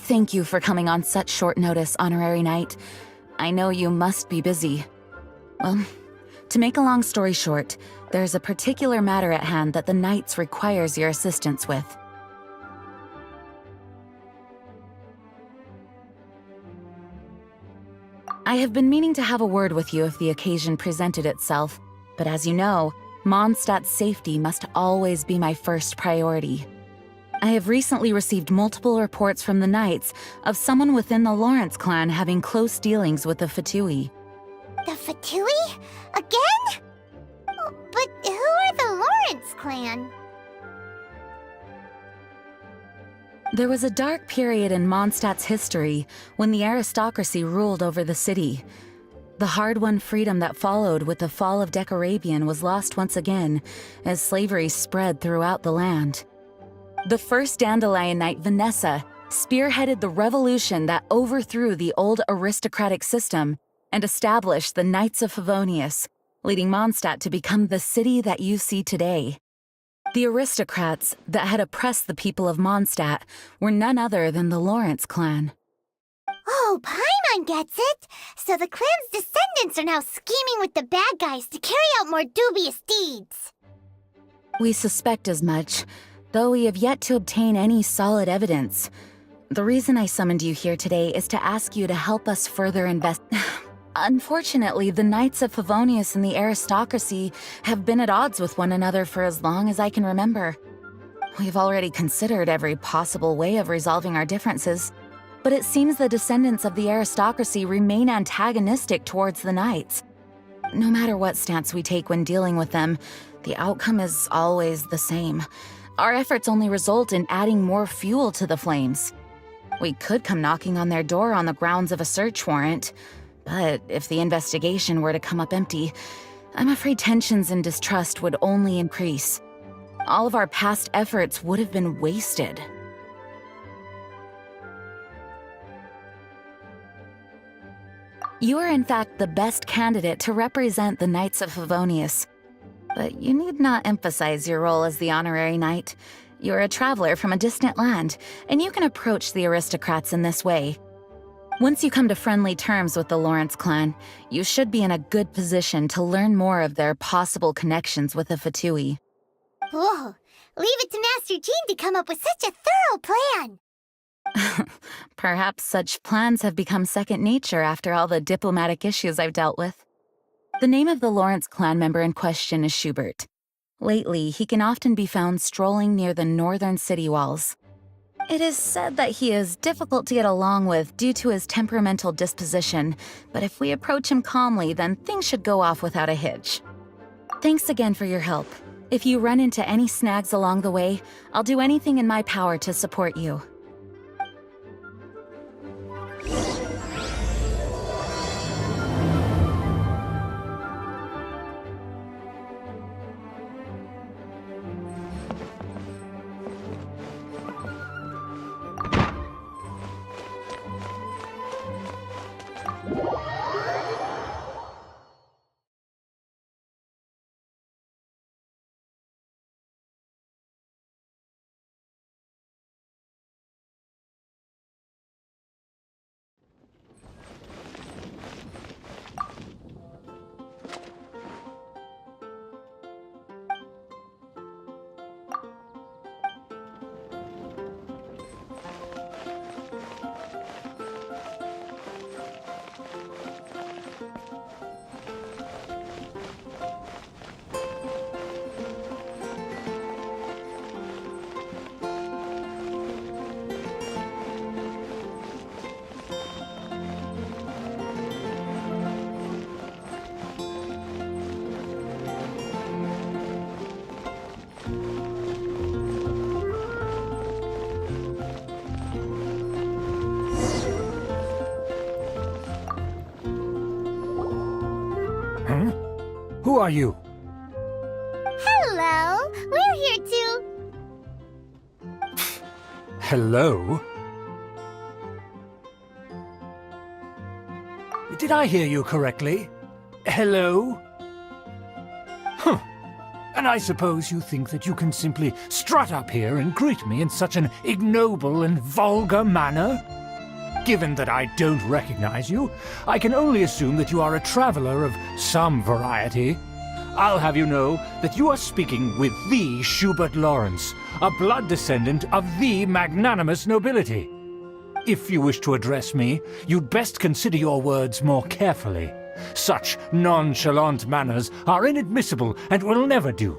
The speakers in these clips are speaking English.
Thank you for coming on such short notice, Honorary Knight. I know you must be busy. Well, to make a long story short, there's a particular matter at hand that the Knights requires your assistance with. I have been meaning to have a word with you if the occasion presented itself, but as you know, Mondstadt's safety must always be my first priority. I have recently received multiple reports from the Knights of someone within the Lawrence clan having close dealings with the Fatui. The Fatui? Again? But who are the Lawrence clan? There was a dark period in Mondstadt's history when the aristocracy ruled over the city. The hard-won freedom that followed with the fall of Decarabian was lost once again as slavery spread throughout the land. The first Dandelion Knight, Vanessa, spearheaded the revolution that overthrew the old aristocratic system and established the Knights of Favonius, leading Mondstadt to become the city that you see today. The aristocrats that had oppressed the people of Mondstadt were none other than the Lawrence clan. Oh, Paimon gets it! So the clan's descendants are now scheming with the bad guys to carry out more dubious deeds. We suspect as much, though we have yet to obtain any solid evidence. The reason I summoned you here today is to ask you to help us further Unfortunately, the Knights of Favonius and the aristocracy have been at odds with one another for as long as I can remember. We've already considered every possible way of resolving our differences, but it seems the descendants of the aristocracy remain antagonistic towards the Knights. No matter what stance we take when dealing with them, the outcome is always the same. Our efforts only result in adding more fuel to the flames. We could come knocking on their door on the grounds of a search warrant, but if the investigation were to come up empty, I'm afraid tensions and distrust would only increase. All of our past efforts would have been wasted. You are in fact the best candidate to represent the Knights of Favonius. But you need not emphasize your role as the Honorary Knight. You're a traveler from a distant land, and you can approach the aristocrats in this way. Once you come to friendly terms with the Lawrence clan, you should be in a good position to learn more of their possible connections with the Fatui. Whoa, leave it to Master Jean to come up with such a thorough plan! Perhaps such plans have become second nature after all the diplomatic issues I've dealt with. The name of the Lawrence clan member in question is Schubert. Lately, he can often be found strolling near the northern city walls. It is said that he is difficult to get along with due to his temperamental disposition, but if we approach him calmly, then things should go off without a hitch. Thanks again for your help. If you run into any snags along the way, I'll do anything in my power to support you. Who are you? Hello, we're here too. Hello? Did I hear you correctly? Hello? Huh. And I suppose you think that you can simply strut up here and greet me in such an ignoble and vulgar manner? Given that I don't recognize you, I can only assume that you are a traveler of some variety. I'll have you know that you are speaking with the Schubert Lawrence, a blood descendant of the magnanimous nobility. If you wish to address me, you'd best consider your words more carefully. Such nonchalant manners are inadmissible and will never do.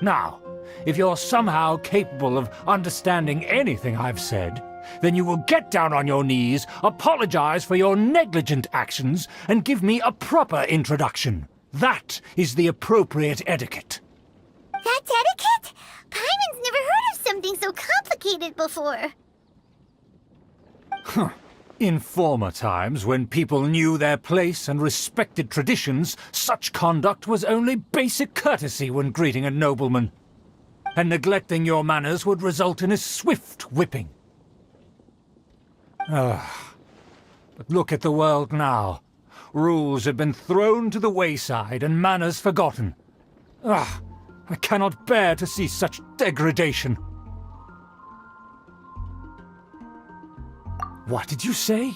Now, if you're somehow capable of understanding anything I've said, then you will get down on your knees, apologize for your negligent actions, and give me a proper introduction. That is the appropriate etiquette. That's etiquette? Paimon's never heard of something so complicated before. In former times, when people knew their place and respected traditions, such conduct was only basic courtesy when greeting a nobleman. And neglecting your manners would result in a swift whipping. But look at the world now. Rules have been thrown to the wayside and manners forgotten. I cannot bear to see such degradation. What did you say?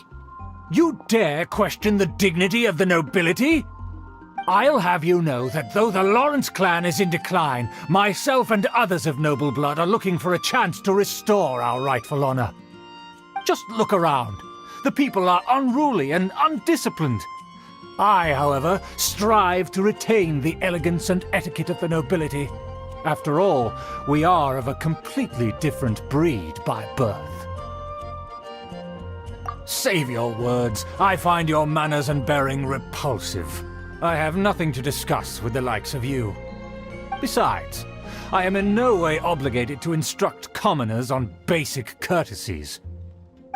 You dare question the dignity of the nobility? I'll have you know that though the Lawrence clan is in decline, myself and others of noble blood are looking for a chance to restore our rightful honor. Just look around. The people are unruly and undisciplined. I, however, strive to retain the elegance and etiquette of the nobility. After all, we are of a completely different breed by birth. Save your words. I find your manners and bearing repulsive. I have nothing to discuss with the likes of you. Besides, I am in no way obligated to instruct commoners on basic courtesies.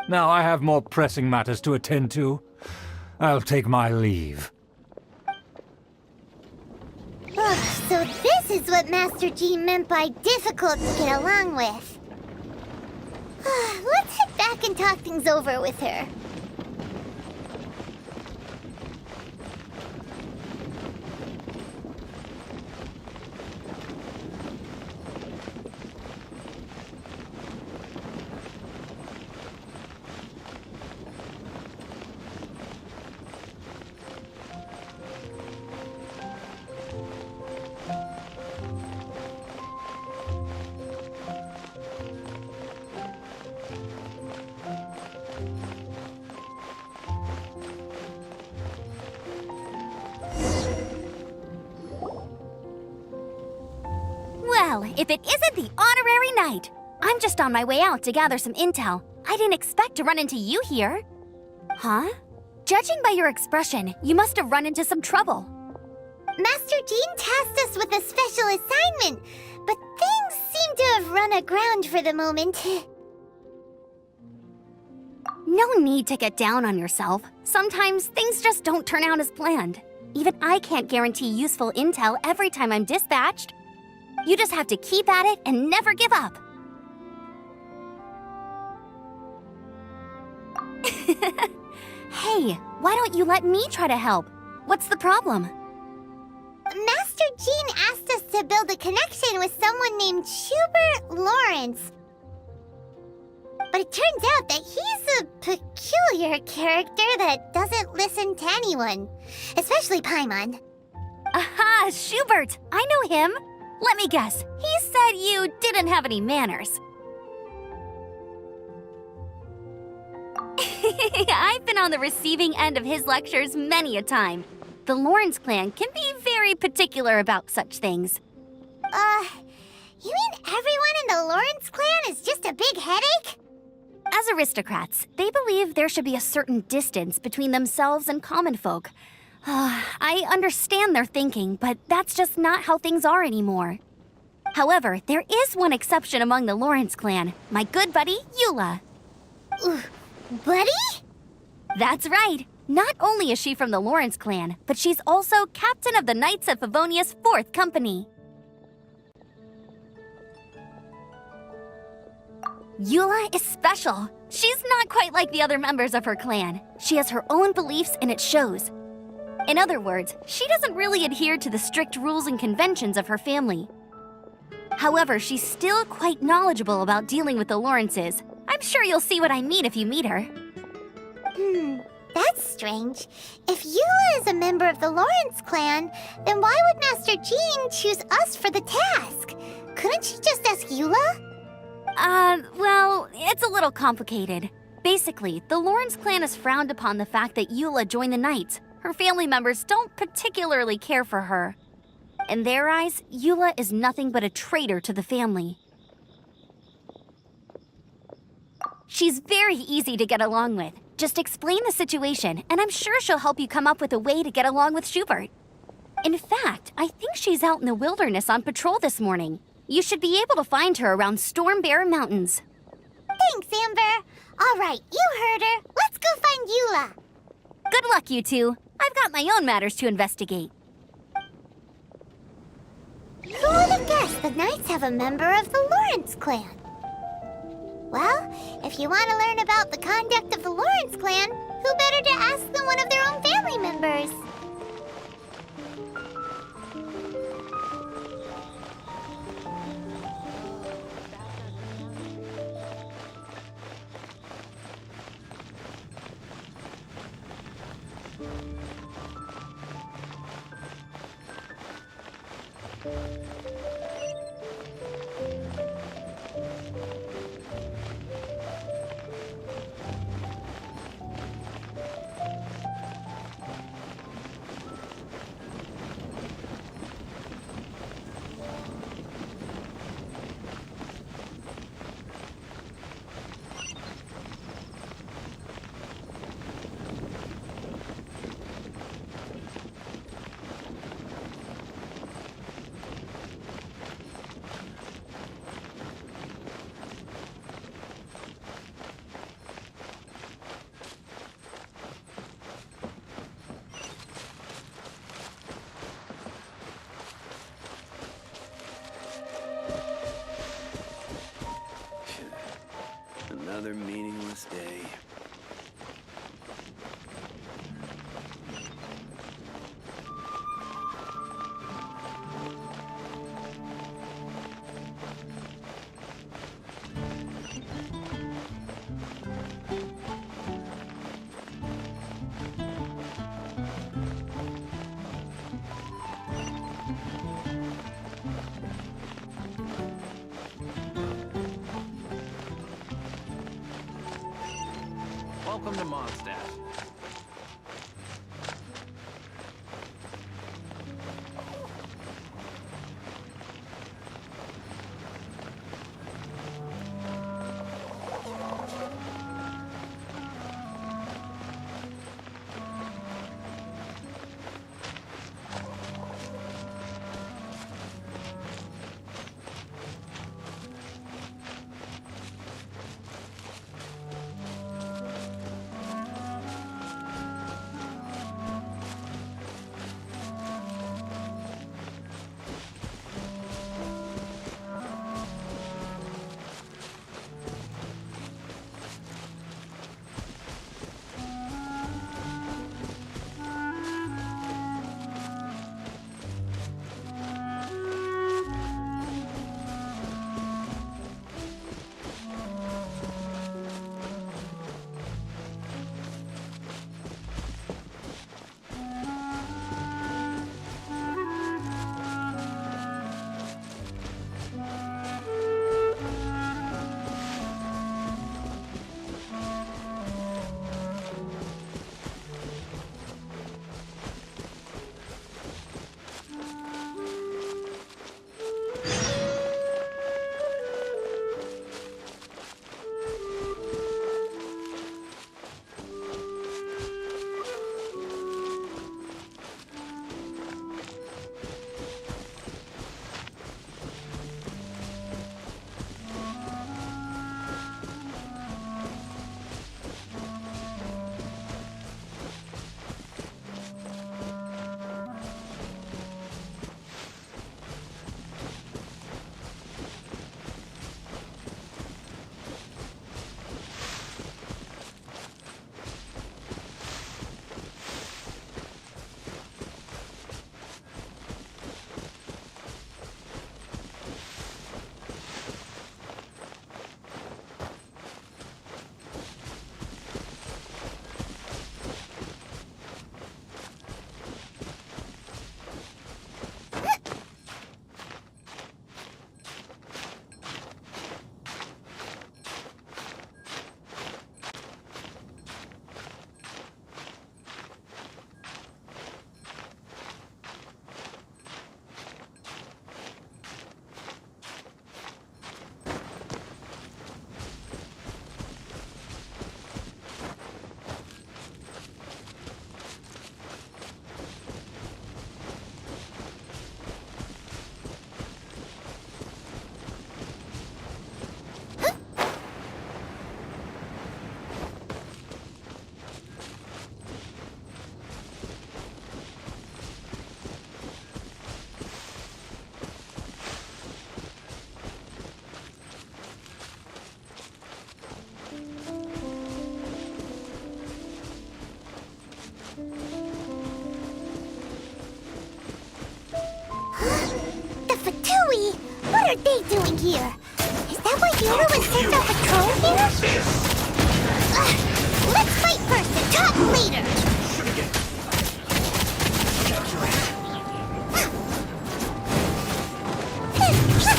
Now I have more pressing matters to attend to. I'll take my leave. So this is what Master Jean meant by difficult to get along with. Let's head back and talk things over with her. Well, if it isn't the honorary knight! I'm just on my way out to gather some intel. I didn't expect to run into you here. Huh? Judging by your expression, you must have run into some trouble. Master Jean tasked us with a special assignment, but things seem to have run aground for the moment. No need to get down on yourself. Sometimes things just don't turn out as planned. Even I can't guarantee useful intel every time I'm dispatched. You just have to keep at it and never give up. Hey, why don't you let me try to help? What's the problem? Master Jean asked us to build a connection with someone named Schubert Lawrence. But it turns out that he's a peculiar character that doesn't listen to anyone, especially Paimon. Aha, Schubert! I know him! Let me guess, he said you didn't have any manners. I've been on the receiving end of his lectures many a time. The Lawrence clan can be very particular about such things. You mean everyone in the Lawrence clan is just a big headache? As aristocrats, they believe there should be a certain distance between themselves and common folk. I understand their thinking, but that's just not how things are anymore. However, there is one exception among the Lawrence clan, my good buddy, Eula. Buddy? That's right. Not only is she from the Lawrence clan, but she's also captain of the Knights of Favonia's 4th Company. Eula is special. She's not quite like the other members of her clan. She has her own beliefs and it shows. In other words, she doesn't really adhere to the strict rules and conventions of her family. However, she's still quite knowledgeable about dealing with the Lawrences. I'm sure you'll see what I mean if you meet her. That's strange. If Eula is a member of the Lawrence clan, then why would Master Jean choose us for the task? Couldn't she just ask Eula? Well, it's a little complicated. Basically, the Lawrence clan has frowned upon the fact that Eula joined the Knights. Her family members don't particularly care for her. In their eyes, Eula is nothing but a traitor to the family. She's very easy to get along with. Just explain the situation, and I'm sure she'll help you come up with a way to get along with Schubert. In fact, I think she's out in the wilderness on patrol this morning. You should be able to find her around Storm Bear Mountains. Thanks, Amber. All right, you heard her. Let's go find Eula. Good luck, you two. I've got my own matters to investigate. Who would have guessed the Knights have a member of the Lawrence clan? Well, if you want to learn about the conduct of the Lawrence clan, who better to ask than one of their own family members? Another meaningless day. Welcome to Mondstadt. they doing here? Is that why Yoda was sent on patrol here? Let's fight first and talk later!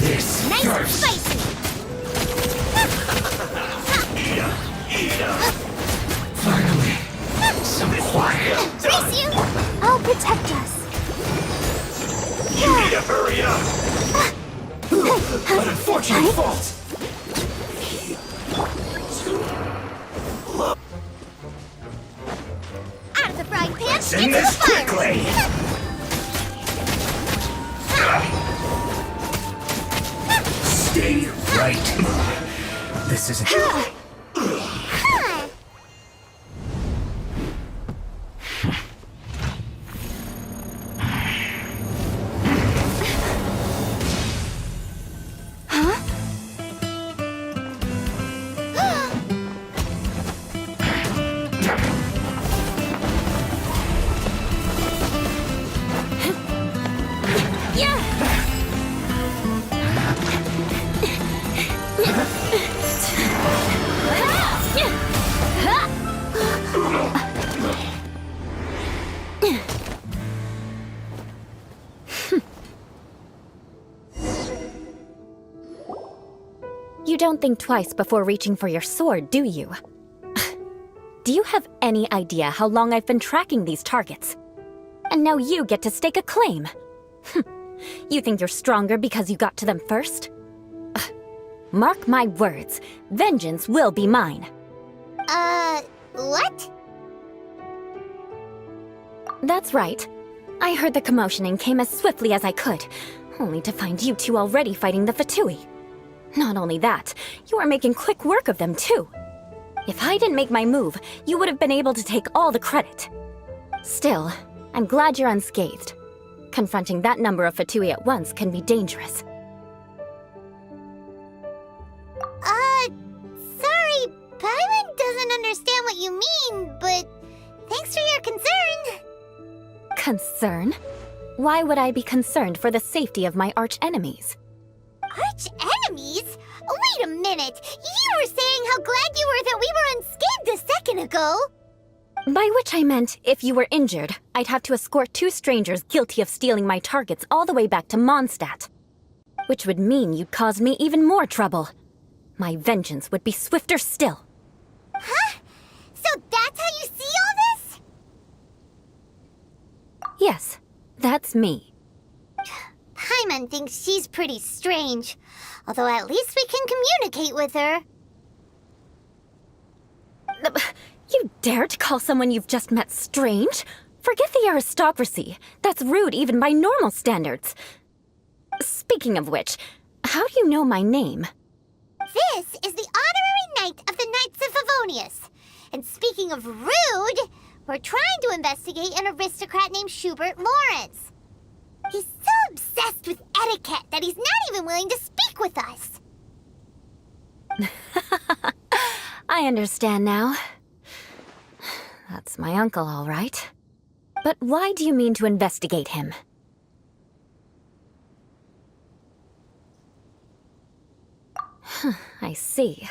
This Nice and spicy! finally some quiet. Brace you! I'll protect us. You need to hurry up. An unfortunate fault. Out of the frying pan, Let's end into this the fire! quickly. Stay right. This isn't. You don't think twice before reaching for your sword, do you? Do you have any idea how long I've been tracking these targets? And now you get to stake a claim. You think you're stronger because you got to them first? Mark my words, vengeance will be mine. What? That's right. I heard the commotion and came as swiftly as I could, only to find you two already fighting the Fatui. Not only that, you are making quick work of them too. If I didn't make my move, you would have been able to take all the credit. Still, I'm glad you're unscathed. Confronting that number of Fatui at once can be dangerous. Sorry, Paimon doesn't understand what you mean, but thanks for your concern. Concern? Why would I be concerned for the safety of my arch-enemies? Arch-enemies? Wait a minute! You were saying how glad you were that we were unscathed a second ago! By which I meant, if you were injured, I'd have to escort two strangers guilty of stealing my targets all the way back to Mondstadt. Which would mean you'd cause me even more trouble. My vengeance would be swifter still. Huh? So that's how you see all this? Yes, that's me. Paimon thinks she's pretty strange. Although at least we can communicate with her. You dare to call someone you've just met strange? Forget the aristocracy. That's rude even by normal standards. Speaking of which, how do you know my name? This is the honorary knight of the Knights of Favonius. And speaking of rude, we're trying to investigate an aristocrat named Schubert Lawrence. He's so obsessed with etiquette that he's not even willing to speak with us. I understand now. That's my uncle, all right. But why do you mean to investigate him? I see.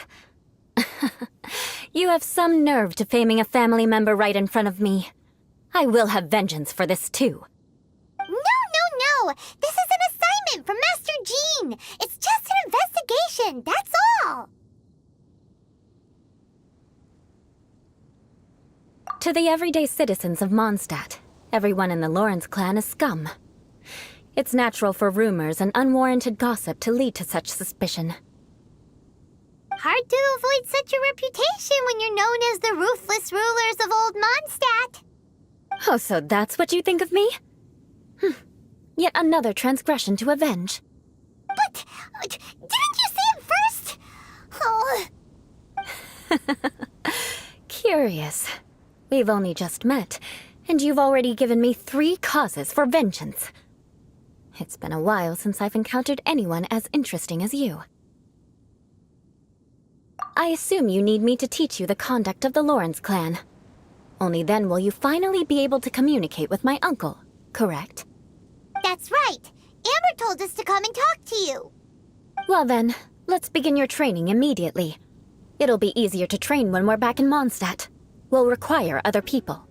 You have some nerve to faming a family member right in front of me. I will have vengeance for this too. No! This is an assignment from Master Jean! It's just an investigation, that's all! To the everyday citizens of Mondstadt, everyone in the Lawrence clan is scum. It's natural for rumors and unwarranted gossip to lead to such suspicion. Hard to avoid such a reputation when you're known as the ruthless rulers of Old Mondstadt. Oh, so that's what you think of me? Yet another transgression to avenge. But didn't you say it first? Oh. Curious. We've only just met, and you've already given me 3 causes for vengeance. It's been a while since I've encountered anyone as interesting as you. I assume you need me to teach you the conduct of the Lawrence clan. Only then will you finally be able to communicate with my uncle, correct? That's right. Amber told us to come and talk to you. Well then, let's begin your training immediately. It'll be easier to train when we're back in Mondstadt. We'll require other people.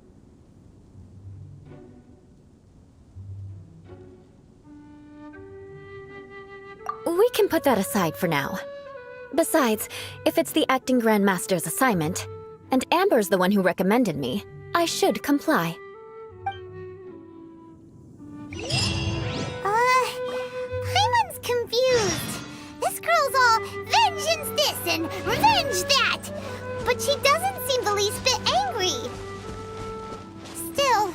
We can put that aside for now. Besides, if it's the acting Grandmaster's assignment, and Amber's the one who recommended me, I should comply. Paimon's confused. This girl's all vengeance this and revenge that. But she doesn't seem the least bit angry. Still,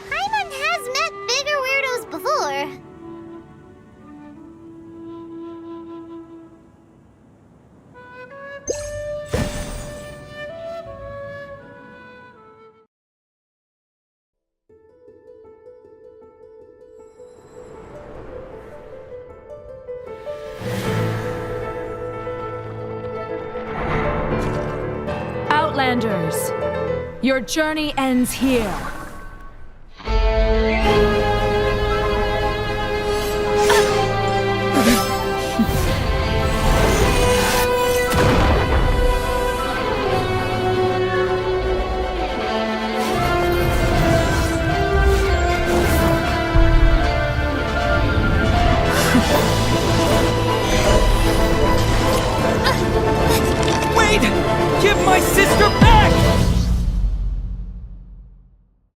Paimon has met bigger weirdos before. Outlanders, your journey ends here.